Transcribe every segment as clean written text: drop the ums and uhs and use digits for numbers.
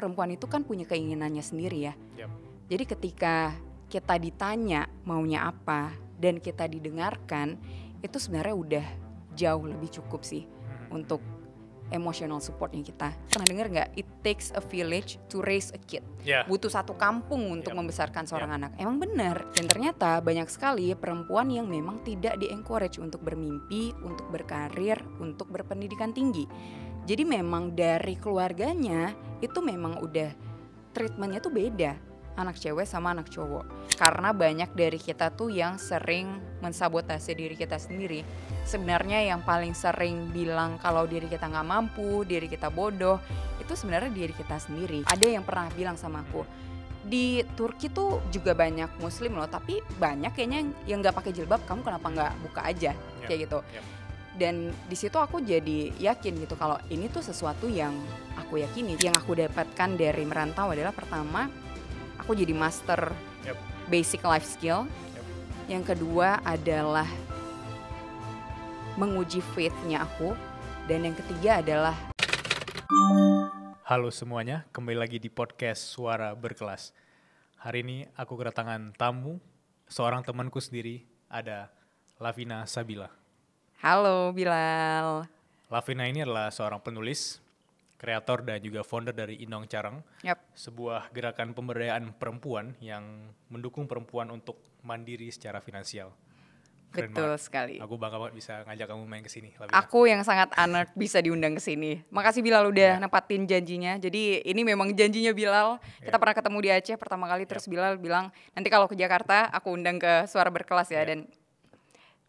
perempuan itu kan punya keinginannya sendiri ya. Yep. Jadi ketika kita ditanya maunya apa dan kita didengarkan, itu sebenarnya udah jauh lebih cukup sih untuk emotional supportnya kita. Pernah dengar nggak? It takes a village to raise a kid. Yeah. Butuh satu kampung untuk membesarkan seorang anak. Emang benar. Dan ternyata banyak sekali perempuan yang memang tidak di-encourage untuk bermimpi, untuk berkarir, untuk berpendidikan tinggi. Jadi memang dari keluarganya itu memang udah treatmentnya tuh beda. Anak cewek sama anak cowok. Karena banyak dari kita tuh yang sering mensabotase diri kita sendiri. Sebenarnya yang paling sering bilang kalau diri kita gak mampu, diri kita bodoh, itu sebenarnya diri kita sendiri. Ada yang pernah bilang sama aku, di Turki tuh juga banyak muslim loh, tapi banyak kayaknya yang gak pakai jilbab, kamu kenapa gak buka aja, kayak gitu. Dan di situ aku jadi yakin gitu kalau ini tuh sesuatu yang aku yakini. Yang aku dapatkan dari merantau adalah pertama, aku jadi master basic life skill. Yang kedua adalah menguji faith-nya aku. Dan yang ketiga adalah... Halo semuanya, kembali lagi di podcast Suara Berkelas. Hari ini aku kedatangan tamu, seorang temanku sendiri, ada Lavina Sabila. Halo Bilal. Lavina ini adalah seorang penulis, kreator dan juga founder dari Inong Carang, sebuah gerakan pemberdayaan perempuan yang mendukung perempuan untuk mandiri secara finansial. Keren Betul banget. sekali. Aku bangga banget bisa ngajak kamu main ke sini, Lavina. Aku yang sangat honored bisa diundang ke sini. Makasih Bilal udah nepatin janjinya. Jadi ini memang janjinya Bilal. Kita pernah ketemu di Aceh pertama kali, terus Bilal bilang nanti kalau ke Jakarta aku undang ke Suara Berkelas ya. Dan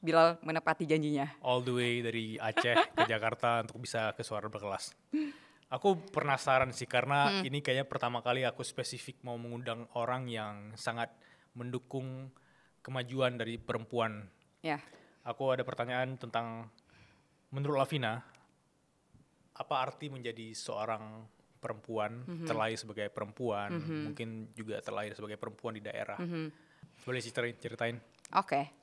Bilal menepati janjinya. All the way dari Aceh ke Jakarta untuk bisa ke Suara Berkelas. Aku penasaran sih karena ini kayaknya pertama kali aku spesifik mau mengundang orang yang sangat mendukung kemajuan dari perempuan. Aku ada pertanyaan tentang, menurut Lavina, apa arti menjadi seorang perempuan, terlahir sebagai perempuan, mungkin juga terlahir sebagai perempuan di daerah. Boleh ceritain? Oke.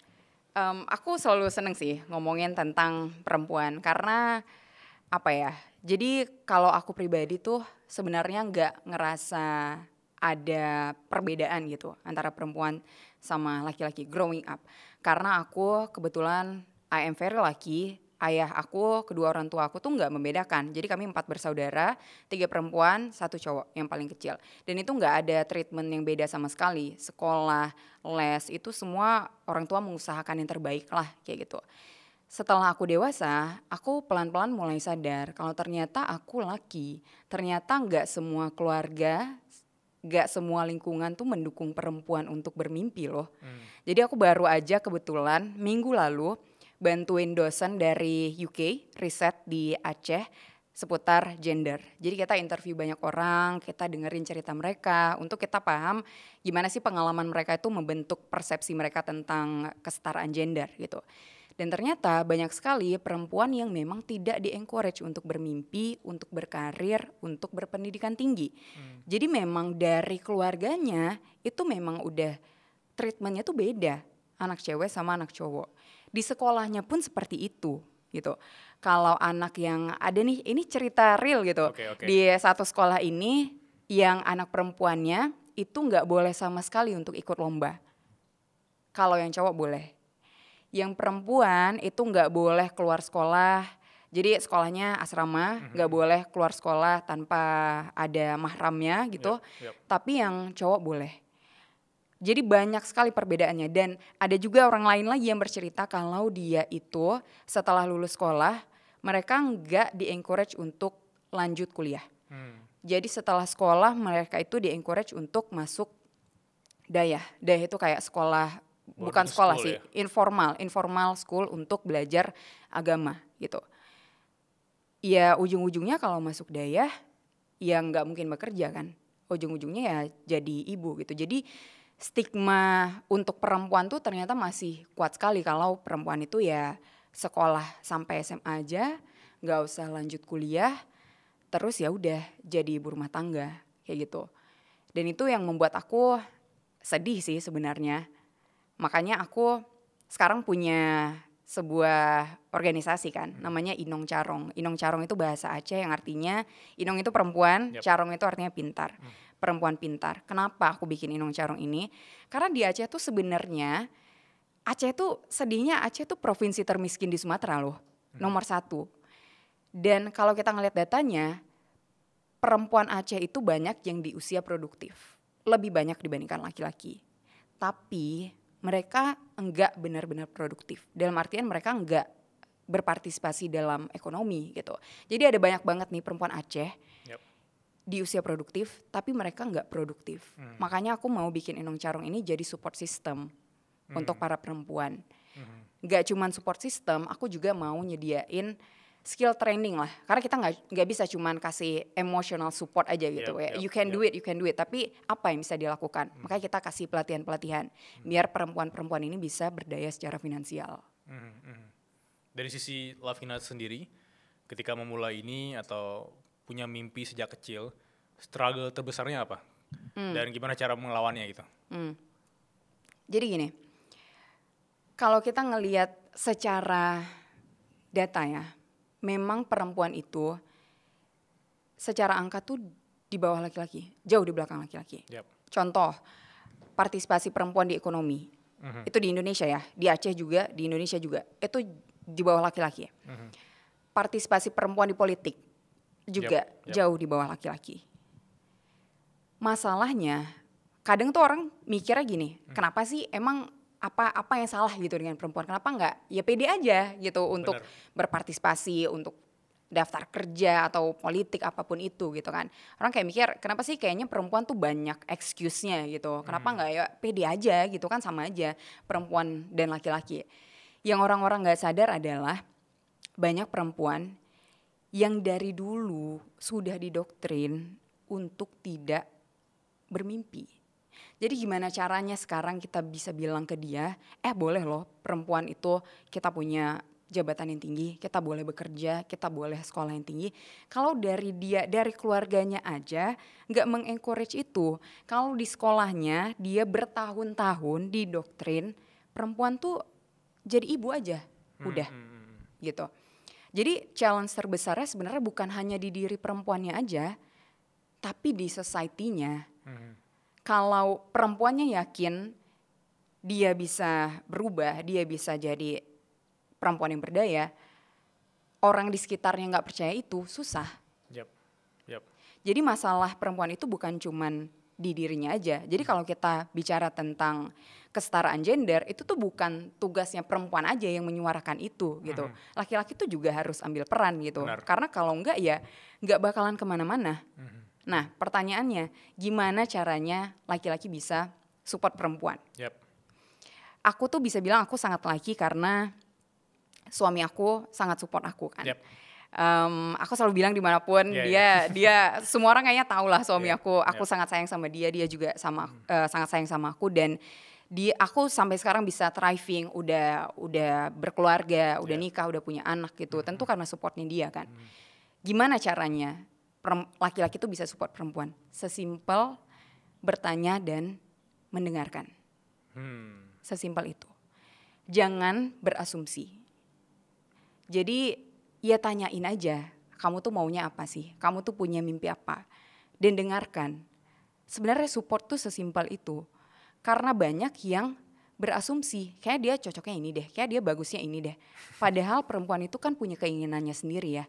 Aku selalu seneng sih ngomongin tentang perempuan karena apa ya? Jadi kalau aku pribadi tuh sebenarnya nggak ngerasa ada perbedaan gitu antara perempuan sama laki-laki growing up. Karena aku kebetulan I am very lucky. Ayah aku, kedua orang tua aku tuh nggak membedakan. Jadi kami 4 bersaudara, 3 perempuan, 1 cowok yang paling kecil. Dan itu nggak ada treatment yang beda sama sekali. Sekolah, les, itu semua orang tua mengusahakan yang terbaik lah kayak gitu. Setelah aku dewasa, aku pelan-pelan mulai sadar kalau ternyata aku laki. Ternyata nggak semua keluarga, nggak semua lingkungan tuh mendukung perempuan untuk bermimpi loh. Jadi aku baru aja kebetulan minggu lalu bantuin dosen dari UK riset di Aceh seputar gender. Jadi kita interview banyak orang, kita dengerin cerita mereka untuk kita paham gimana sih pengalaman mereka itu membentuk persepsi mereka tentang kesetaraan gender gitu. Dan ternyata banyak sekali perempuan yang memang tidak di-encourage untuk bermimpi, untuk berkarir, untuk berpendidikan tinggi. Jadi memang dari keluarganya itu memang udah treatmentnya tuh beda, anak cewek sama anak cowok. Di sekolahnya pun seperti itu gitu. Kalau anak yang ada nih, ini cerita real gitu. Di satu sekolah ini yang anak perempuannya itu nggak boleh sama sekali untuk ikut lomba. Kalau yang cowok boleh. Yang perempuan itu nggak boleh keluar sekolah. Jadi sekolahnya asrama, nggak boleh keluar sekolah tanpa ada mahramnya gitu. Tapi yang cowok boleh. Jadi banyak sekali perbedaannya dan ada juga orang lain lagi yang bercerita kalau dia itu setelah lulus sekolah mereka nggak di-encourage untuk lanjut kuliah. Jadi setelah sekolah mereka itu di-encourage untuk masuk dayah. Dayah itu kayak sekolah, bukan sekolah sih, informal school untuk belajar agama gitu. Ya ujung-ujungnya kalau masuk dayah ya nggak mungkin bekerja kan. Ujung-ujungnya ya jadi ibu gitu. Jadi stigma untuk perempuan tuh ternyata masih kuat sekali kalau perempuan itu ya sekolah sampai SMA aja, nggak usah lanjut kuliah, terus ya udah jadi ibu rumah tangga kayak gitu. Dan itu yang membuat aku sedih sih sebenarnya. Makanya aku sekarang punya sebuah organisasi kan, namanya Inong Carong. Inong Carong itu bahasa Aceh yang artinya Inong itu perempuan, Carong itu artinya pintar, perempuan pintar. Kenapa aku bikin Inong Carong ini? Karena di Aceh tuh sebenarnya Aceh tuh sedihnya Aceh tuh provinsi termiskin di Sumatera loh, nomor 1. Dan kalau kita ngeliat datanya, perempuan Aceh itu banyak yang di usia produktif, lebih banyak dibandingkan laki-laki. Tapi mereka enggak benar-benar produktif. Dalam artian mereka enggak berpartisipasi dalam ekonomi gitu. Jadi ada banyak banget nih perempuan Aceh di usia produktif, tapi mereka enggak produktif. Makanya aku mau bikin Inong Carong ini jadi support system untuk para perempuan. Enggak cuman support system, aku juga mau nyediain skill training lah, karena kita nggak bisa cuman kasih emotional support aja gitu. You can do it, tapi apa yang bisa dilakukan? Makanya kita kasih pelatihan biar perempuan-perempuan ini bisa berdaya secara finansial. Dari sisi Lavina sendiri, ketika memulai ini atau punya mimpi sejak kecil, struggle terbesarnya apa? Dan gimana cara melawannya gitu? Jadi gini, kalau kita ngelihat secara data ya, memang perempuan itu secara angka tuh di bawah laki-laki, jauh di belakang laki-laki. Contoh, partisipasi perempuan di ekonomi, itu di Indonesia ya, di Aceh juga, di Indonesia juga, itu di bawah laki-laki. Partisipasi perempuan di politik juga jauh di bawah laki-laki. Masalahnya, kadang tuh orang mikirnya gini, kenapa sih emang apa yang salah gitu dengan perempuan? Kenapa enggak ya pede aja gitu untuk berpartisipasi, untuk daftar kerja atau politik apapun itu gitu kan. Orang kayak mikir kenapa sih kayaknya perempuan tuh banyak excuse-nya gitu. Kenapa enggak ya pede aja gitu kan, sama aja perempuan dan laki-laki. Yang orang-orang enggak sadar adalah banyak perempuan yang dari dulu sudah didoktrin untuk tidak bermimpi. Jadi gimana caranya sekarang kita bisa bilang ke dia, boleh loh perempuan itu kita punya jabatan yang tinggi, kita boleh bekerja, kita boleh sekolah yang tinggi. Kalau dari dia, dari keluarganya aja gak mengencourage itu. Kalau di sekolahnya dia bertahun-tahun didoktrin perempuan tuh jadi ibu aja, udah gitu. Jadi challenge terbesarnya sebenarnya bukan hanya di diri perempuannya aja, tapi di society-nya. Kalau perempuannya yakin dia bisa berubah, dia bisa jadi perempuan yang berdaya, orang di sekitarnya nggak percaya itu susah. Jadi masalah perempuan itu bukan cuman di dirinya aja. Jadi kalau kita bicara tentang kesetaraan gender, itu tuh bukan tugasnya perempuan aja yang menyuarakan itu gitu. Laki-laki tuh juga harus ambil peran gitu. Karena kalau enggak ya nggak bakalan kemana-mana. Nah pertanyaannya, gimana caranya laki-laki bisa support perempuan? Aku tuh bisa bilang aku sangat lucky karena suami aku sangat support aku kan. Aku selalu bilang dimanapun dia semua orang kayaknya tahu lah suami aku sangat sayang sama dia juga sangat sayang sama aku, dan aku sampai sekarang bisa thriving, udah berkeluarga, udah nikah, udah punya anak gitu. Tentu karena supportnya dia kan. Gimana caranya laki-laki tuh bisa support perempuan? Sesimpel bertanya dan mendengarkan. Sesimpel itu. Jangan berasumsi. Jadi ya tanyain aja, kamu tuh maunya apa sih? Kamu tuh punya mimpi apa? Dan dengarkan. Sebenarnya support tuh sesimpel itu. Karena banyak yang berasumsi, kayak dia cocoknya ini deh, kayak dia bagusnya ini deh. Padahal perempuan itu kan punya keinginannya sendiri ya.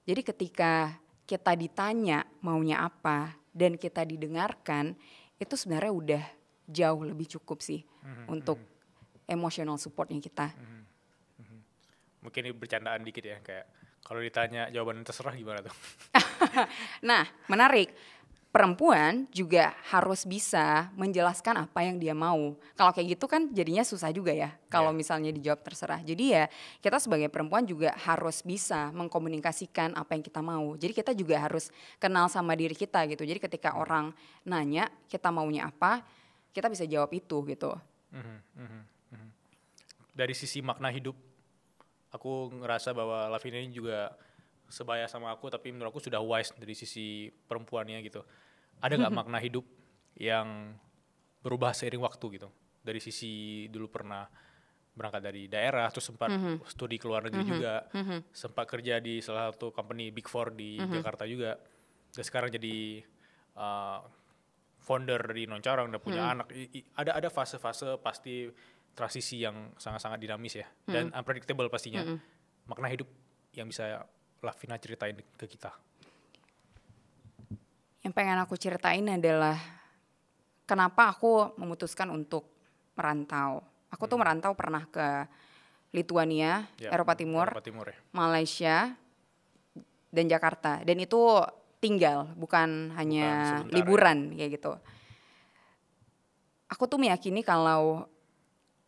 Jadi ketika kita ditanya maunya apa dan kita didengarkan, itu sebenarnya udah jauh lebih cukup sih untuk emotional supportnya kita. Mungkin ini bercandaan dikit ya, kayak kalau ditanya jawaban terserah gimana tuh? Nah menarik, perempuan juga harus bisa menjelaskan apa yang dia mau. Kalau kayak gitu kan jadinya susah juga ya kalau misalnya dijawab terserah. Jadi ya kita sebagai perempuan juga harus bisa mengkomunikasikan apa yang kita mau. Jadi kita juga harus kenal sama diri kita gitu. Jadi ketika orang nanya kita maunya apa, kita bisa jawab itu gitu. Dari sisi makna hidup, aku ngerasa bahwa Lavina ini juga sebaya sama aku, tapi menurut aku sudah wise dari sisi perempuannya gitu. Ada nggak makna hidup yang berubah seiring waktu gitu? Dari sisi dulu pernah berangkat dari daerah, terus sempat studi ke luar negeri juga, sempat kerja di salah satu company Big Four di Jakarta juga, dan sekarang jadi founder dari Noncarang dan punya anak. Ada fase-fase pasti transisi yang sangat-sangat dinamis ya, dan unpredictable pastinya. Makna hidup yang bisa Lavina ceritain ke kita. Yang pengen aku ceritain adalah kenapa aku memutuskan untuk merantau. Aku tuh merantau pernah ke Lithuania, Eropa Timur, Ya. Malaysia, dan Jakarta. Dan itu tinggal, bukan hanya liburan kayak gitu. Aku tuh meyakini kalau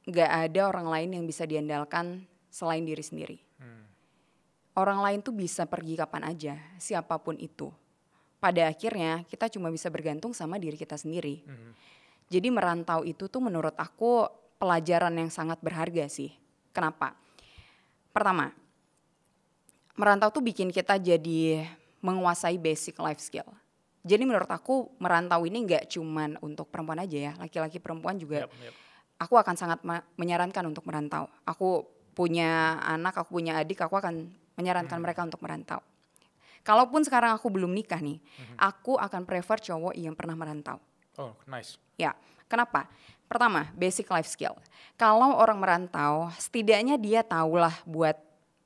gak ada orang lain yang bisa diandalkan selain diri sendiri. Orang lain tuh bisa pergi kapan aja, siapapun itu. Pada akhirnya kita cuma bisa bergantung sama diri kita sendiri. Jadi merantau itu tuh menurut aku pelajaran yang sangat berharga sih. Kenapa? Pertama, merantau tuh bikin kita jadi menguasai basic life skill. Jadi menurut aku merantau ini gak cuman untuk perempuan aja ya, laki-laki perempuan juga. Aku akan sangat menyarankan untuk merantau. Aku punya anak, aku punya adik, aku akan menyarankan mereka untuk merantau. Kalaupun sekarang aku belum nikah nih, aku akan prefer cowok yang pernah merantau. Oh, nice. Ya, kenapa? Pertama, basic life skill. Kalau orang merantau, setidaknya dia tahulah buat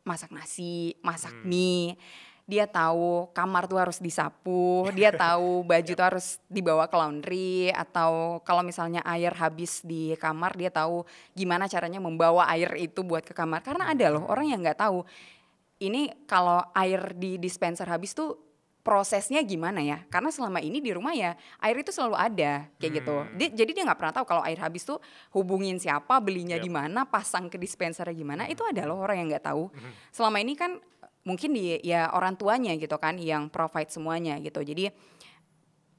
masak nasi, masak mie. Dia tahu kamar tuh harus disapu, dia tahu baju tuh harus dibawa ke laundry, atau kalau misalnya air habis di kamar, dia tahu gimana caranya membawa air itu buat ke kamar. Karena ada loh orang yang nggak tahu. Ini kalau air di dispenser habis tuh prosesnya gimana ya? Karena selama ini di rumah ya air itu selalu ada kayak gitu. Jadi dia nggak pernah tahu kalau air habis tuh hubungin siapa, belinya di mana, pasang ke dispensernya gimana. Itu ada loh orang yang nggak tahu. Selama ini kan mungkin ya orang tuanya gitu kan yang provide semuanya gitu. Jadi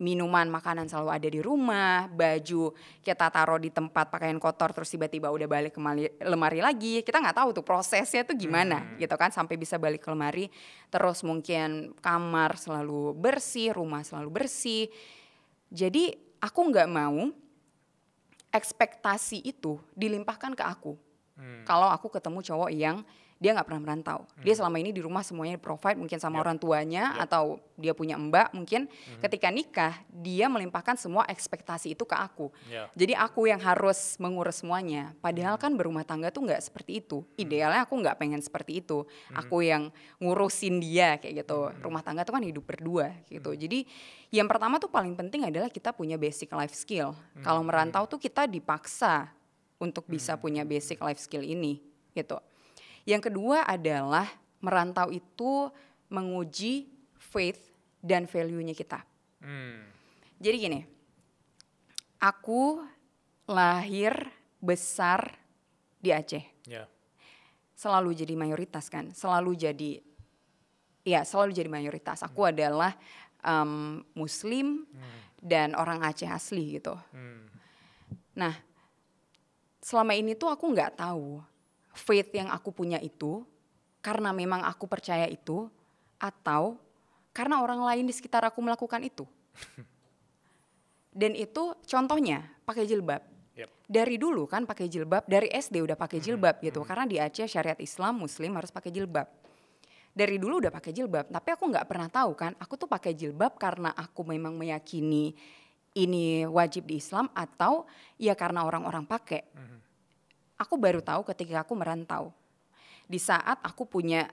minuman, makanan selalu ada di rumah, baju kita taruh di tempat pakaian kotor terus tiba-tiba udah balik ke lemari lagi. Kita nggak tahu tuh prosesnya tuh gimana gitu kan sampai bisa balik ke lemari. Terus mungkin kamar selalu bersih, rumah selalu bersih. Jadi aku nggak mau ekspektasi itu dilimpahkan ke aku. Kalau aku ketemu cowok yang dia nggak pernah merantau. Dia selama ini di rumah semuanya provide mungkin sama orang tuanya atau dia punya mbak mungkin. Ketika nikah dia melimpahkan semua ekspektasi itu ke aku. Jadi aku yang harus mengurus semuanya. Padahal kan berumah tangga tuh nggak seperti itu. Idealnya aku nggak pengen seperti itu. Aku yang ngurusin dia kayak gitu. Rumah tangga tuh kan hidup berdua gitu. Jadi yang pertama tuh paling penting adalah kita punya basic life skill. Kalau merantau tuh kita dipaksa untuk bisa punya basic life skill ini gitu. Yang kedua adalah merantau itu menguji faith dan value-nya kita. Jadi gini, aku lahir besar di Aceh. Selalu jadi mayoritas kan, selalu jadi mayoritas. Aku adalah Muslim dan orang Aceh asli gitu. Nah, selama ini tuh aku nggak tahu faith yang aku punya itu karena memang aku percaya itu atau karena orang lain di sekitar aku melakukan itu. Dan itu contohnya pakai jilbab. Dari dulu kan pakai jilbab, dari SD udah pakai jilbab gitu. Karena di Aceh syariat Islam Muslim harus pakai jilbab. Dari dulu udah pakai jilbab, tapi aku nggak pernah tahu kan, aku tuh pakai jilbab karena aku memang meyakini ini wajib di Islam atau ya karena orang-orang pakai. Aku baru tahu ketika aku merantau. Di saat aku punya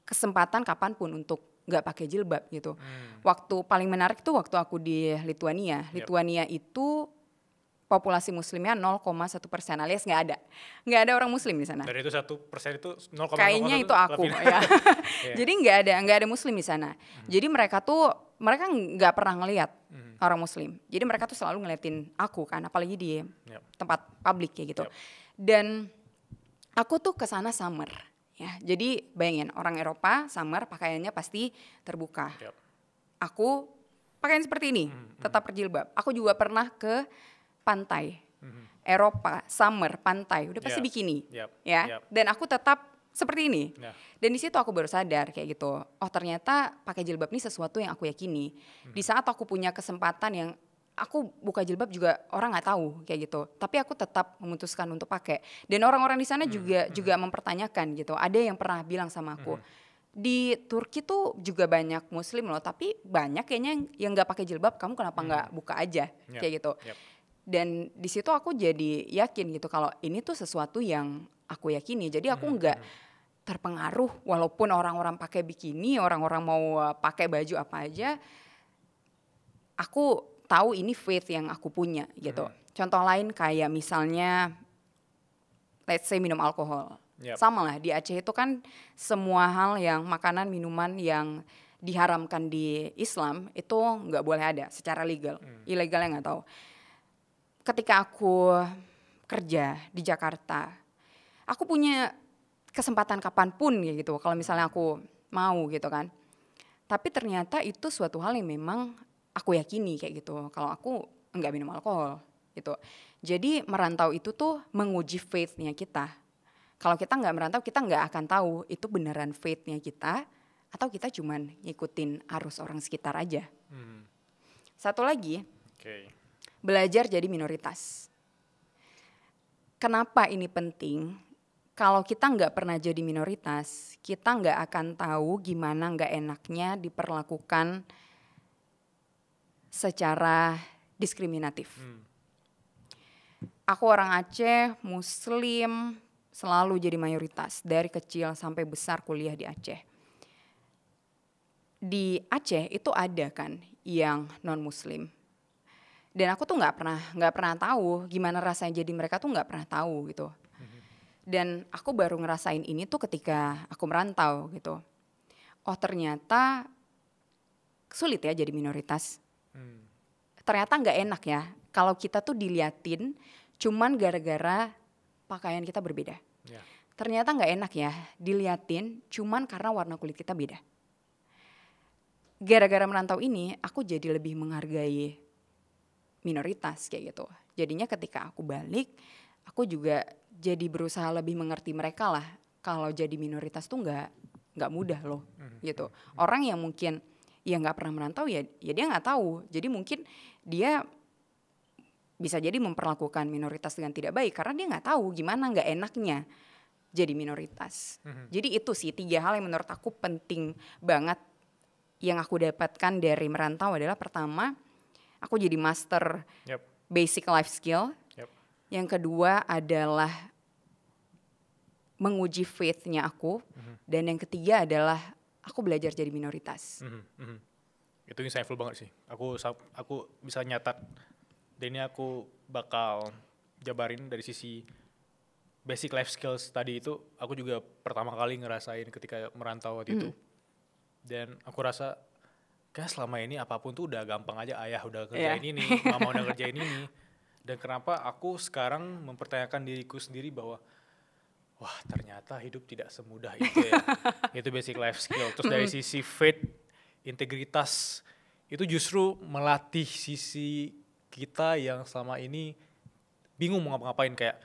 kesempatan kapanpun untuk nggak pakai jilbab gitu. Waktu paling menarik tuh waktu aku di Lithuania. Lithuania itu populasi muslimnya 0,1% alias nggak ada orang muslim di sana. Dari itu 1% itu 0,01. Kayaknya itu aku ya. Jadi nggak ada muslim di sana. Jadi mereka nggak pernah ngelihat orang muslim. Jadi mereka tuh selalu ngeliatin aku kan, apalagi di tempat publik kayak gitu. Dan aku tuh kesana summer ya. Jadi bayangin orang Eropa summer pakaiannya pasti terbuka. Aku pakaian seperti ini, tetap berjilbab. Aku juga pernah ke pantai Eropa summer pantai udah pasti bikini ya. Dan aku tetap seperti ini. Dan di situ aku baru sadar kayak gitu. Oh ternyata pakai jilbab ini sesuatu yang aku yakini. Di saat aku punya kesempatan yang aku buka jilbab juga orang nggak tahu kayak gitu. Tapi aku tetap memutuskan untuk pakai. Dan orang-orang di sana juga mempertanyakan gitu. Ada yang pernah bilang sama aku, di Turki tuh juga banyak Muslim loh, tapi banyak kayaknya yang nggak pakai jilbab. Kamu kenapa nggak buka aja kayak gitu? Dan di situ aku jadi yakin gitu kalau ini tuh sesuatu yang aku yakini. Jadi aku nggak terpengaruh walaupun orang-orang pakai bikini, orang-orang mau pakai baju apa aja. Aku tahu ini faith yang aku punya gitu. Contoh lain kayak misalnya let's say minum alkohol. Sama lah di Aceh itu kan semua hal yang makanan, minuman yang diharamkan di Islam itu nggak boleh ada secara legal. Ilegalnya nggak tahu. Ketika aku kerja di Jakarta, aku punya kesempatan kapanpun gitu. Kalau misalnya aku mau gitu kan. Tapi ternyata itu suatu hal yang memang aku yakini kayak gitu. Kalau aku enggak minum alkohol gitu. Jadi merantau itu tuh menguji faith-nya kita. Kalau kita nggak merantau, kita nggak akan tahu itu beneran faith-nya kita atau kita cuman ngikutin arus orang sekitar aja. Satu lagi, belajar jadi minoritas. Kenapa ini penting? Kalau kita nggak pernah jadi minoritas, kita nggak akan tahu gimana nggak enaknya diperlakukan secara diskriminatif. Aku orang Aceh, Muslim, selalu jadi mayoritas dari kecil sampai besar kuliah di Aceh. Di Aceh itu ada kan yang non Muslim. Dan aku tuh nggak pernah tahu gimana rasanya jadi mereka tuh nggak pernah tahu gitu. Dan aku baru ngerasain ini tuh ketika aku merantau gitu. Oh ternyata sulit ya jadi minoritas. Ternyata nggak enak ya kalau kita tuh diliatin cuman gara-gara pakaian kita berbeda. Ternyata nggak enak ya diliatin cuman karena warna kulit kita beda. Gara-gara merantau ini aku jadi lebih menghargai minoritas kayak gitu. Jadinya ketika aku balik, aku juga jadi berusaha lebih mengerti mereka lah. Kalau jadi minoritas tuh nggak mudah loh gitu. Orang yang mungkin ya nggak pernah merantau ya dia nggak tahu. Jadi mungkin dia bisa jadi memperlakukan minoritas dengan tidak baik karena dia nggak tahu gimana nggak enaknya jadi minoritas. Jadi itu sih 3 hal yang menurut aku penting banget yang aku dapatkan dari merantau adalah pertama, aku jadi master basic life skill. Yang kedua adalah menguji faith-nya aku. Dan yang ketiga adalah aku belajar jadi minoritas. Itu insightful banget sih. Aku bisa nyatat. Dan ini aku bakal jabarin dari sisi basic life skills tadi itu. Aku juga pertama kali ngerasain ketika merantau waktu itu. Dan aku rasa kayak selama ini apapun tuh udah gampang aja. Ayah udah kerjain ini, mama udah kerjain ini. Dan kenapa aku sekarang mempertanyakan diriku sendiri bahwa wah ternyata hidup tidak semudah itu ya. Itu basic life skill. Terus dari sisi faith, integritas, itu justru melatih sisi kita yang selama ini bingung mau ngapa-ngapain kayak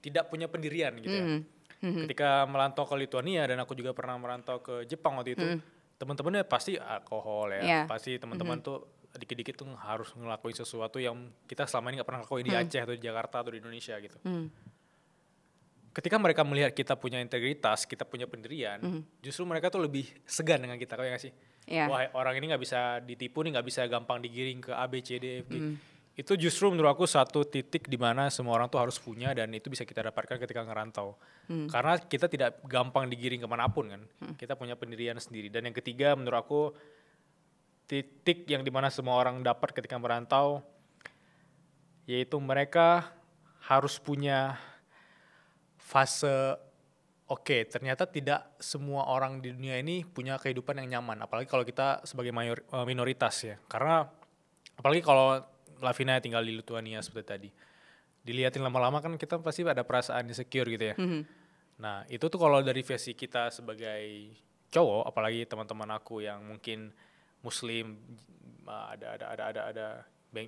tidak punya pendirian gitu ya. Ketika melantau ke Lituania dan aku juga pernah merantau ke Jepang waktu itu, teman-temannya pasti alkohol ya. Pasti teman-teman tuh dikit-dikit tuh harus ngelakuin sesuatu yang kita selama ini gak pernah lakuin di Aceh atau di Jakarta atau di Indonesia gitu. Ketika mereka melihat kita punya integritas, kita punya pendirian, justru mereka tuh lebih segan dengan kita, kayak gak sih? Wah orang ini gak bisa ditipu nih, gak bisa gampang digiring ke A, B, C, D, F, G. Itu justru menurut aku satu titik di mana semua orang tuh harus punya dan itu bisa kita dapatkan ketika ngerantau. Karena kita tidak gampang digiring kemanapun kan. Kita punya pendirian sendiri. Dan yang ketiga menurut aku titik yang dimana semua orang dapat ketika merantau, yaitu mereka harus punya fase ternyata tidak semua orang di dunia ini punya kehidupan yang nyaman, apalagi kalau kita sebagai minoritas ya. Karena apalagi kalau Lavina tinggal di Lituania seperti tadi, dilihatin lama-lama kan kita pasti ada perasaan insecure gitu ya. Nah itu tuh kalau dari versi kita sebagai cowok, apalagi teman-teman aku yang mungkin Muslim, ada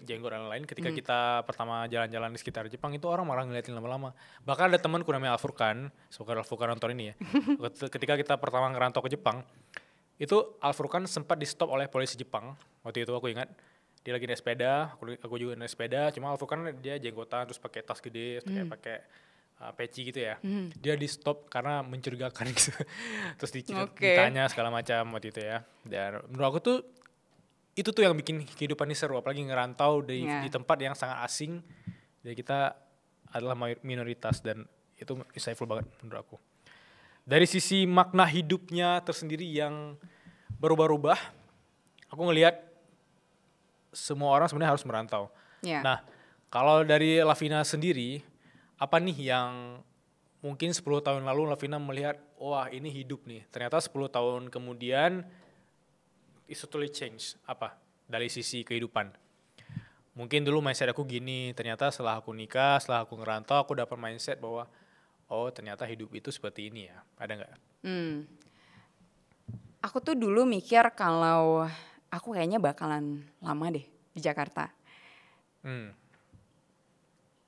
jenggot dan lain-lain. Ketika kita pertama jalan-jalan di sekitar Jepang itu orang malah ngeliatin lama-lama. Bahkan ada temanku namanya Alfurkan, semoga Alfurkan nonton ini ya. Ketika kita pertama ngerantau ke Jepang, itu Alfurkan sempat di stop oleh polisi Jepang. Waktu itu aku ingat, dia lagi naik sepeda, aku juga naik sepeda, cuma Alvo kan dia jenggotan terus pakai tas gede, terus kayak pakai peci gitu ya. Dia di stop karena mencurigakan gitu. Terus ditanya segala macam waktu itu ya. Dan menurut aku tuh itu tuh yang bikin kehidupan ini seru, apalagi ngerantau di tempat yang sangat asing. Jadi kita adalah minoritas dan itu insightful banget menurut aku. Dari sisi makna hidupnya tersendiri yang berubah-ubah, aku ngelihat semua orang sebenarnya harus merantau. Nah, kalau dari Lavina sendiri, apa nih yang mungkin 10 tahun lalu Lavina melihat, wah ini hidup nih. Ternyata 10 tahun kemudian it's totally change. Apa? Dari sisi kehidupan. Mungkin dulu mindset aku gini, ternyata setelah aku nikah, setelah aku ngerantau, aku dapat mindset bahwa oh ternyata hidup itu seperti ini ya. Ada nggak? Aku tuh dulu mikir kalau aku kayaknya bakalan lama deh di Jakarta.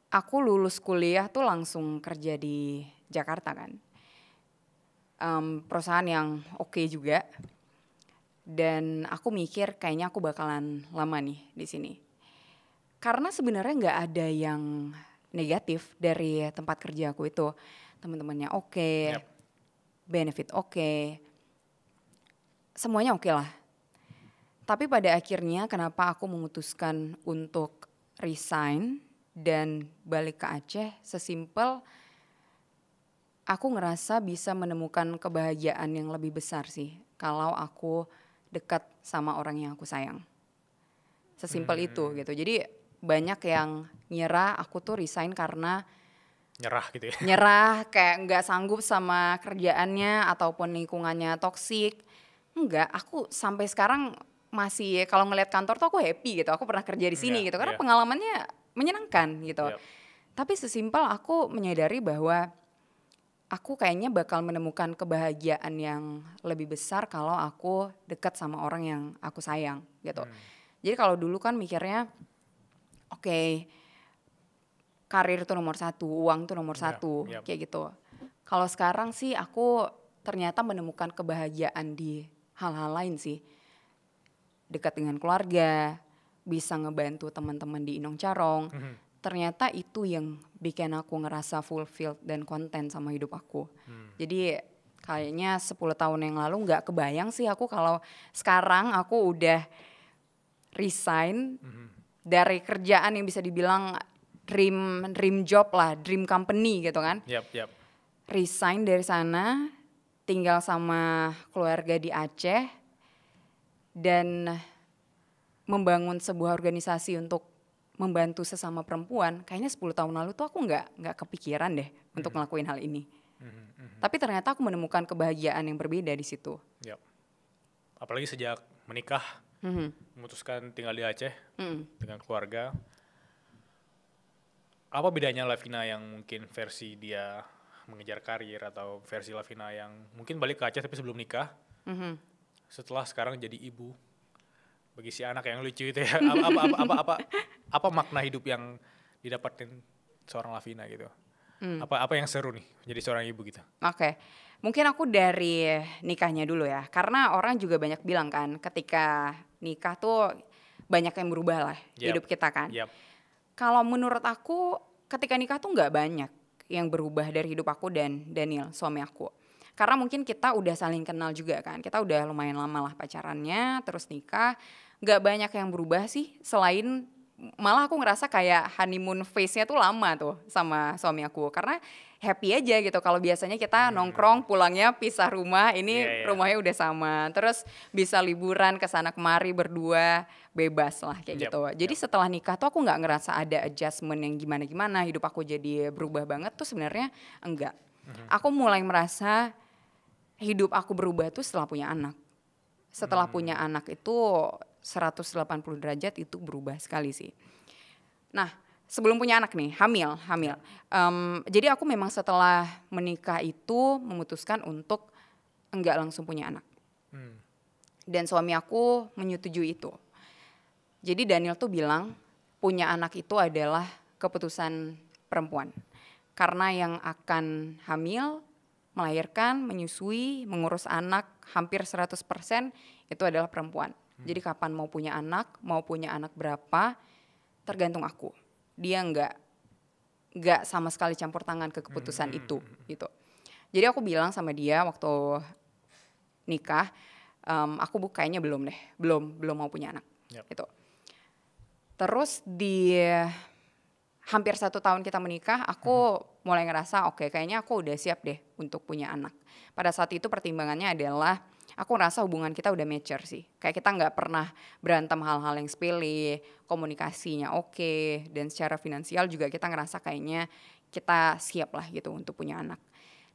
Aku lulus kuliah tuh langsung kerja di Jakarta kan. Perusahaan yang oke juga. Dan aku mikir kayaknya aku bakalan lama nih di sini. Karena sebenarnya nggak ada yang negatif dari tempat kerja aku itu. Teman-temannya oke, benefit oke, semuanya oke lah. Tapi pada akhirnya kenapa aku memutuskan untuk resign dan balik ke Aceh, sesimpel aku ngerasa bisa menemukan kebahagiaan yang lebih besar sih kalau aku dekat sama orang yang aku sayang. Sesimpel itu gitu. Jadi banyak yang ngira aku tuh resign karena nyerah gitu ya. Nyerah kayak nggak sanggup sama kerjaannya ataupun lingkungannya toksik. Enggak, aku sampai sekarang masih kalau ngeliat kantor tuh aku happy gitu. Aku pernah kerja di sini gitu karena pengalamannya menyenangkan gitu. Tapi sesimpel aku menyadari bahwa aku kayaknya bakal menemukan kebahagiaan yang lebih besar kalau aku dekat sama orang yang aku sayang gitu. Jadi kalau dulu kan mikirnya oke, karir itu nomor satu, uang itu nomor satu, kayak gitu. Kalau sekarang sih aku ternyata menemukan kebahagiaan di hal-hal lain sih. Dekat dengan keluarga, bisa ngebantu teman-teman di Inong Carong. Ternyata itu yang bikin aku ngerasa fulfilled dan konten sama hidup aku. Jadi kayaknya 10 tahun yang lalu gak kebayang sih aku kalau sekarang aku udah resign dari kerjaan yang bisa dibilang dream job lah, dream company gitu kan. Resign dari sana, tinggal sama keluarga di Aceh dan membangun sebuah organisasi untuk membantu sesama perempuan. Kayaknya 10 tahun lalu tuh aku nggak kepikiran deh untuk ngelakuin hal ini. Tapi ternyata aku menemukan kebahagiaan yang berbeda di situ. Apalagi sejak menikah, memutuskan tinggal di Aceh dengan keluarga. Apa bedanya Lavina yang mungkin versi dia mengejar karir atau versi Lavina yang mungkin balik ke Aceh tapi sebelum nikah, setelah sekarang jadi ibu bagi si anak yang lucu itu ya? Apa makna hidup yang didapatkan seorang Lavina gitu? Apa yang seru nih jadi seorang ibu gitu? Oke. Mungkin aku dari nikahnya dulu ya, karena orang juga banyak bilang kan ketika nikah tuh banyak yang berubah lah hidup kita kan. Kalau menurut aku ketika nikah tuh nggak banyak yang berubah dari hidup aku dan Daniel suami aku. Karena mungkin kita udah saling kenal juga kan, kita udah lumayan lama lah pacarannya, terus nikah. Nggak banyak yang berubah sih, selain malah aku ngerasa kayak honeymoon phase-nya tuh lama tuh sama suami aku. Karena happy aja gitu, kalau biasanya kita nongkrong pulangnya pisah rumah, ini rumahnya udah sama. Terus bisa liburan kesana kemari berdua, bebas lah kayak gitu. Jadi setelah nikah tuh aku nggak ngerasa ada adjustment yang gimana-gimana, hidup aku jadi berubah banget tuh sebenarnya enggak. Aku mulai merasa hidup aku berubah tuh setelah punya anak. Setelah punya anak itu 180 derajat itu berubah sekali sih. Nah, sebelum punya anak nih, hamil. Jadi aku memang setelah menikah itu memutuskan untuk enggak langsung punya anak. Dan suami aku menyetujui itu. Jadi Daniel tuh bilang punya anak itu adalah keputusan perempuan. Karena yang akan hamil, melahirkan, menyusui, mengurus anak hampir 100% itu adalah perempuan. Jadi kapan mau punya anak berapa, tergantung aku. Dia nggak sama sekali campur tangan ke keputusan itu gitu. Jadi aku bilang sama dia waktu nikah, aku kayaknya belum mau punya anak. Gitu. Terus di hampir 1 tahun kita menikah, aku mulai ngerasa oke, kayaknya aku udah siap deh untuk punya anak. Pada saat itu pertimbangannya adalah aku ngerasa hubungan kita udah mature sih. Kayak kita nggak pernah berantem hal-hal yang sepele, komunikasinya oke, dan secara finansial juga kita ngerasa kayaknya kita siap lah gitu untuk punya anak.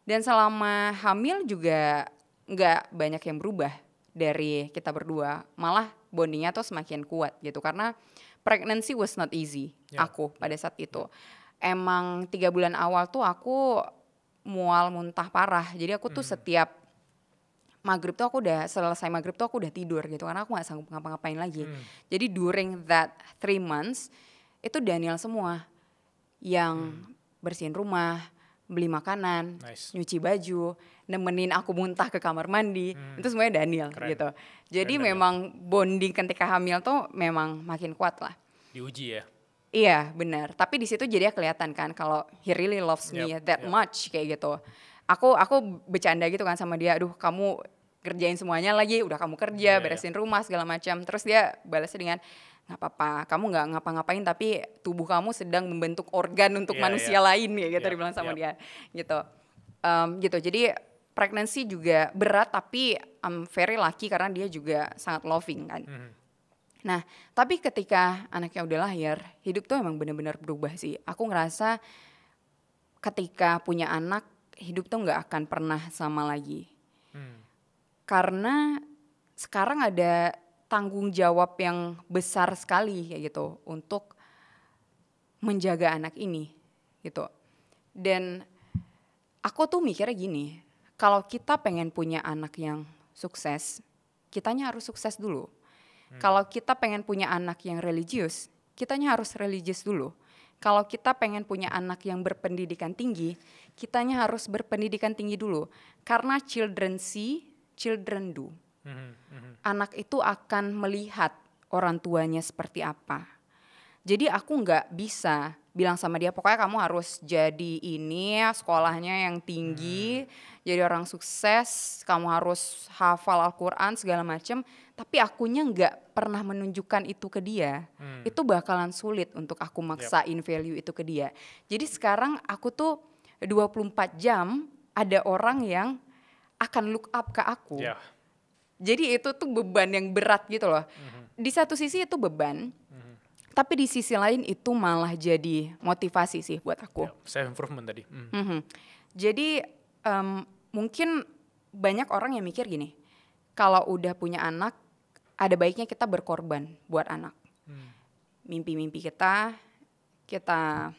Dan selama hamil juga nggak banyak yang berubah dari kita berdua, malah bondingnya tuh semakin kuat gitu, karena pregnancy was not easy aku pada saat itu. Emang 3 bulan awal tuh aku mual muntah parah, jadi aku tuh setiap maghrib tuh selesai maghrib tuh aku udah tidur gitu, karena aku gak sanggup ngapa-ngapain lagi. Jadi during that 3 months, itu Daniel semua yang bersihin rumah, beli makanan, nyuci baju, nemenin aku muntah ke kamar mandi, itu semuanya Daniel. Keren. Gitu. Jadi keren, memang bonding ketika hamil tuh memang makin kuat lah. Diuji ya? Iya benar, tapi di situ jadi kelihatan kan kalau he really loves me that much kayak gitu. Aku bercanda gitu kan sama dia, aduh kamu kerjain semuanya lagi, udah kamu kerja, beresin rumah segala macam. Terus dia balasnya dengan, nggak apa-apa, kamu nggak ngapa-ngapain tapi tubuh kamu sedang membentuk organ untuk manusia lain ya gitu, dibilang sama dia gitu. Gitu. Jadi pregnancy juga berat, tapi I'm very lucky karena dia juga sangat loving kan. Nah tapi ketika anaknya udah lahir, hidup tuh emang benar-benar berubah sih. Aku ngerasa ketika punya anak, hidup tuh nggak akan pernah sama lagi. Karena sekarang ada tanggung jawab yang besar sekali kayak gitu untuk menjaga anak ini gitu. Dan aku tuh mikirnya gini, kalau kita pengen punya anak yang sukses, kitanya harus sukses dulu. Kalau kita pengen punya anak yang religius, kitanya harus religius dulu. Kalau kita pengen punya anak yang berpendidikan tinggi, kitanya harus berpendidikan tinggi dulu. Karena children see, children do. Anak itu akan melihat orang tuanya seperti apa. Jadi aku nggak bisa bilang sama dia, pokoknya kamu harus jadi ini, sekolahnya yang tinggi, jadi orang sukses, kamu harus hafal Al-Quran segala macam. Tapi akunya nggak pernah menunjukkan itu ke dia. Itu bakalan sulit untuk aku maksain value itu ke dia. Jadi sekarang aku tuh 24 jam ada orang yang akan look up ke aku. Jadi itu tuh beban yang berat gitu loh. Di satu sisi itu beban, tapi di sisi lain itu malah jadi motivasi sih buat aku. Self improvement tadi. Jadi mungkin banyak orang yang mikir gini, kalau udah punya anak, ada baiknya kita berkorban buat anak. Mimpi-mimpi kita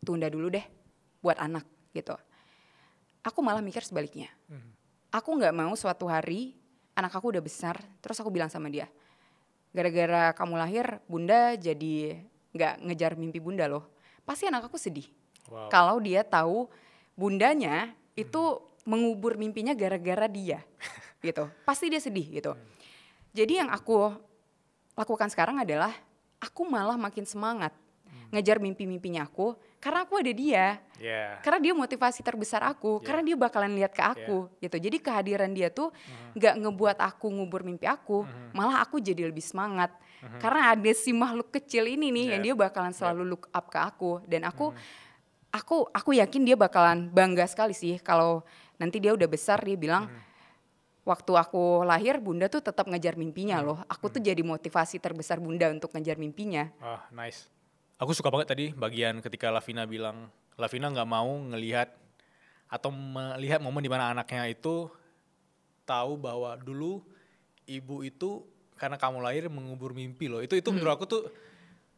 tunda dulu deh buat anak gitu. Aku malah mikir sebaliknya. Aku nggak mau suatu hari anak aku udah besar, terus aku bilang sama dia, gara-gara kamu lahir, bunda jadi nggak ngejar mimpi bunda loh. Pasti anak aku sedih. Kalau dia tahu bundanya itu mengubur mimpinya gara-gara dia, gitu. Pasti dia sedih gitu. Jadi yang aku lakukan sekarang adalah aku malah makin semangat ngejar mimpi-mimpinya aku, karena aku ada dia. Karena dia motivasi terbesar aku, karena dia bakalan lihat ke aku gitu. Jadi kehadiran dia tuh gak ngebuat aku ngubur mimpi aku, malah aku jadi lebih semangat. Karena ada si makhluk kecil ini nih yang dia bakalan selalu look up ke aku. Dan aku yakin dia bakalan bangga sekali sih kalau nanti dia udah besar, dia bilang, waktu aku lahir bunda tuh tetap ngejar mimpinya loh. Aku tuh jadi motivasi terbesar bunda untuk ngejar mimpinya. Nice. Aku suka banget tadi bagian ketika Lavina bilang, Lavina nggak mau ngelihat atau melihat momen di mana anaknya itu tahu bahwa dulu ibu itu karena kamu lahir mengubur mimpi loh. Itu menurut aku tuh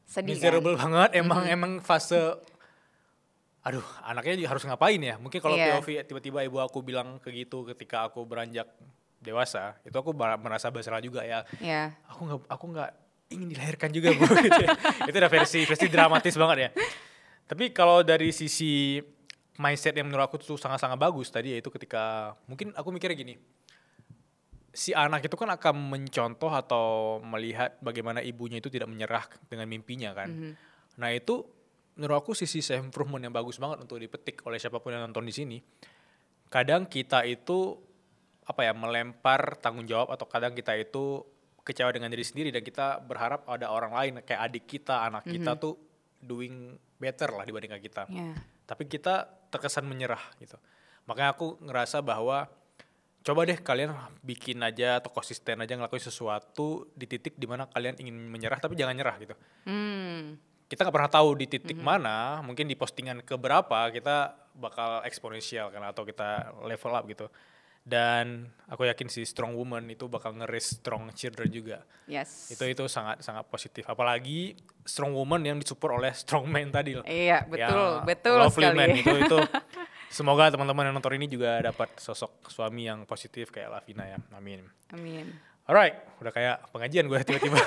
sedih, miserable kan? Banget. Emang fase, aduh anaknya harus ngapain ya? Mungkin kalau POV tiba-tiba ibu aku bilang kayak gitu ketika aku beranjak dewasa, itu aku merasa bersalah juga ya. Aku nggak ingin dilahirkan juga Bu. Gitu ya. Itu udah versi dramatis banget ya. Tapi kalau dari sisi mindset yang menurut aku tuh sangat-sangat bagus tadi, yaitu ketika mungkin aku mikirnya gini, si anak itu kan akan mencontoh atau melihat bagaimana ibunya itu tidak menyerah dengan mimpinya kan. Nah itu menurut aku sisi self improvement yang bagus banget untuk dipetik oleh siapapun yang nonton di sini. Kadang kita itu melempar tanggung jawab, atau kadang kita itu kecewa dengan diri sendiri dan kita berharap ada orang lain kayak adik kita, anak kita tuh doing better lah dibandingkan kita. Tapi kita terkesan menyerah gitu. Makanya aku ngerasa bahwa coba deh kalian bikin aja atau konsisten aja ngelakuin sesuatu di titik dimana kalian ingin menyerah, tapi jangan nyerah gitu. Kita nggak pernah tahu di titik mana, mungkin di postingan keberapa kita bakal eksponensial kan, atau kita level up gitu. Dan aku yakin si strong woman itu bakal nge-raise strong children juga. Yes. Itu sangat sangat positif. Apalagi strong woman yang disupport oleh strong man tadi loh. Iya, betul lovely sekali. man itu semoga teman-teman yang nonton ini juga dapat sosok suami yang positif kayak Lavina ya. Amin. Alright, udah kayak pengajian gue tiba-tiba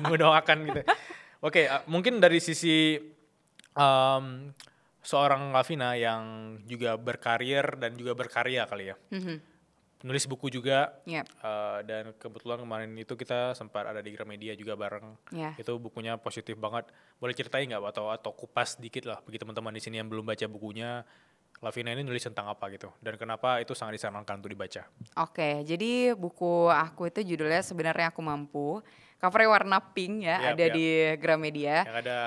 mendoakan gitu. Oke, mungkin dari sisi seorang Lavina yang juga berkarir dan juga berkarya kali ya. Nulis buku juga, dan kebetulan kemarin itu kita sempat ada di Gramedia juga bareng. Itu bukunya positif banget. Boleh ceritain nggak atau kupas dikit lah bagi teman-teman di sini yang belum baca bukunya, Lavina ini nulis tentang apa gitu, dan kenapa itu sangat disarankan untuk dibaca. Oke, jadi buku aku itu judulnya Sebenarnya Aku Mampu. Covernya warna pink ya, ada di Gramedia. Yang ada